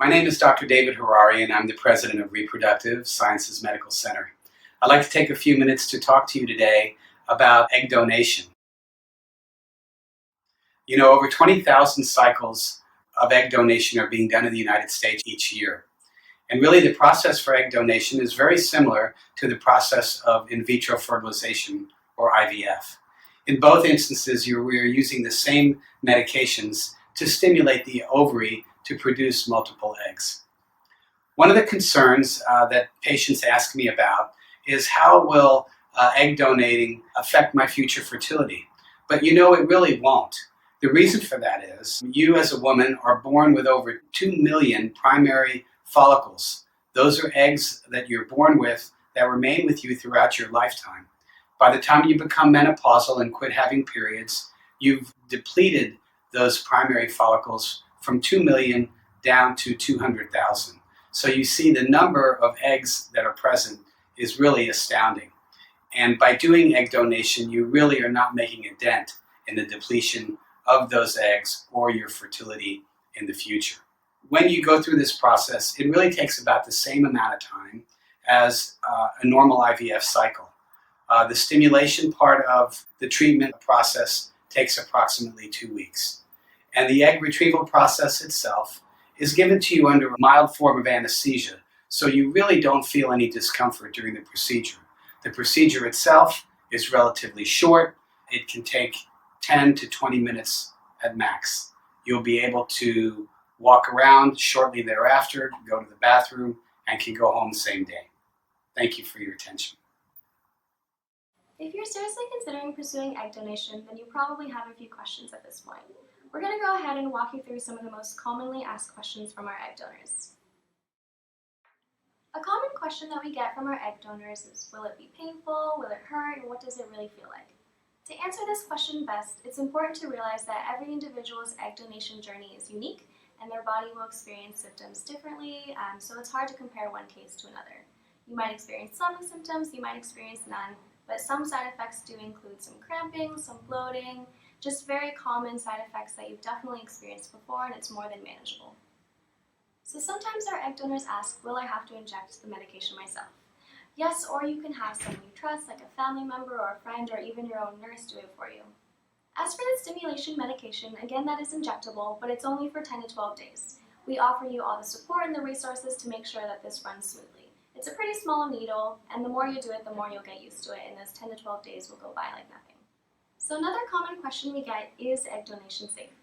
My name is Dr. David Harari, and I'm the president of Reproductive Sciences Medical Center. I'd like to take a few minutes to talk to you today about egg donation. You know, over 20,000 cycles of egg donation are being done in the United States each year. And really the process for egg donation is very similar to the process of in vitro fertilization or IVF. In both instances, we are using the same medications to stimulate the ovary to produce multiple eggs. One of the concerns that patients ask me about is how will egg donating affect my future fertility? But you know, it really won't. The reason for that is you as a woman are born with over 2 million primary follicles. Those are eggs that you're born with that remain with you throughout your lifetime. By the time you become menopausal and quit having periods, you've depleted those primary follicles from 2 million down to 200,000. So you see the number of eggs that are present is really astounding. And by doing egg donation, you really are not making a dent in the depletion of those eggs or your fertility in the future. When you go through this process, it really takes about the same amount of time as a normal IVF cycle. The stimulation part of the treatment process takes approximately 2 weeks. And the egg retrieval process itself is given to you under a mild form of anesthesia, so you really don't feel any discomfort during the procedure. The procedure itself is relatively short. It can take 10 to 20 minutes at max. You'll be able to walk around shortly thereafter, go to the bathroom, and can go home the same day. Thank you for your attention. If you're seriously considering pursuing egg donation, then you probably have a few questions at this point. We're going to go ahead and walk you through some of the most commonly asked questions from our egg donors. A common question that we get from our egg donors is, will it be painful, will it hurt, and what does it really feel like? To answer this question best, it's important to realize that every individual's egg donation journey is unique and their body will experience symptoms differently, so it's hard to compare one case to another. You might experience some symptoms, you might experience none, but some side effects do include some cramping, some bloating, just very common side effects that you've definitely experienced before, and it's more than manageable. So sometimes our egg donors ask, will I have to inject the medication myself? Yes, or you can have someone you trust, like a family member or a friend or even your own nurse do it for you. As for the stimulation medication, again that is injectable, but it's only for 10 to 12 days. We offer you all the support and the resources to make sure that this runs smoothly. It's a pretty small needle, and the more you do it, the more you'll get used to it, and those 10 to 12 days will go by like nothing. So another common question we get is egg donation safe?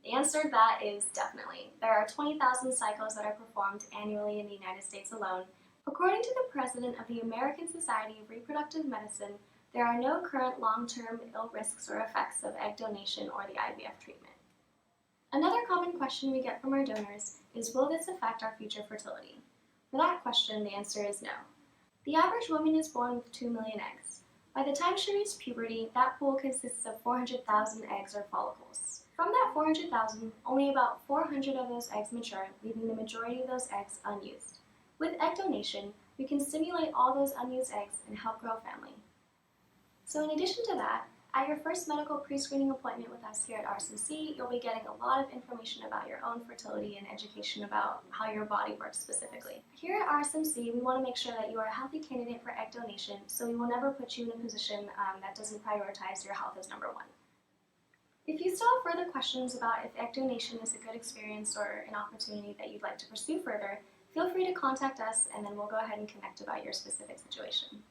The answer to that is definitely. There are 20,000 cycles that are performed annually in the United States alone. According to the president of the American Society of Reproductive Medicine, there are no current long-term ill risks or effects of egg donation or the IVF treatment. Another common question we get from our donors is, will this affect our future fertility? For that question, the answer is no. The average woman is born with 2 million eggs. By the time she reaches puberty, that pool consists of 400,000 eggs or follicles. From that 400,000, only about 400 of those eggs mature, leaving the majority of those eggs unused. With egg donation, we can stimulate all those unused eggs and help grow a family. So in addition to that, at your first medical pre-screening appointment with us here at RSMC, you'll be getting a lot of information about your own fertility and education about how your body works specifically. Here at RSMC, we want to make sure that you are a healthy candidate for egg donation, so we will never put you in a position that doesn't prioritize your health as number one. If you still have further questions about if egg donation is a good experience or an opportunity that you'd like to pursue further, feel free to contact us, and then we'll go ahead and connect about your specific situation.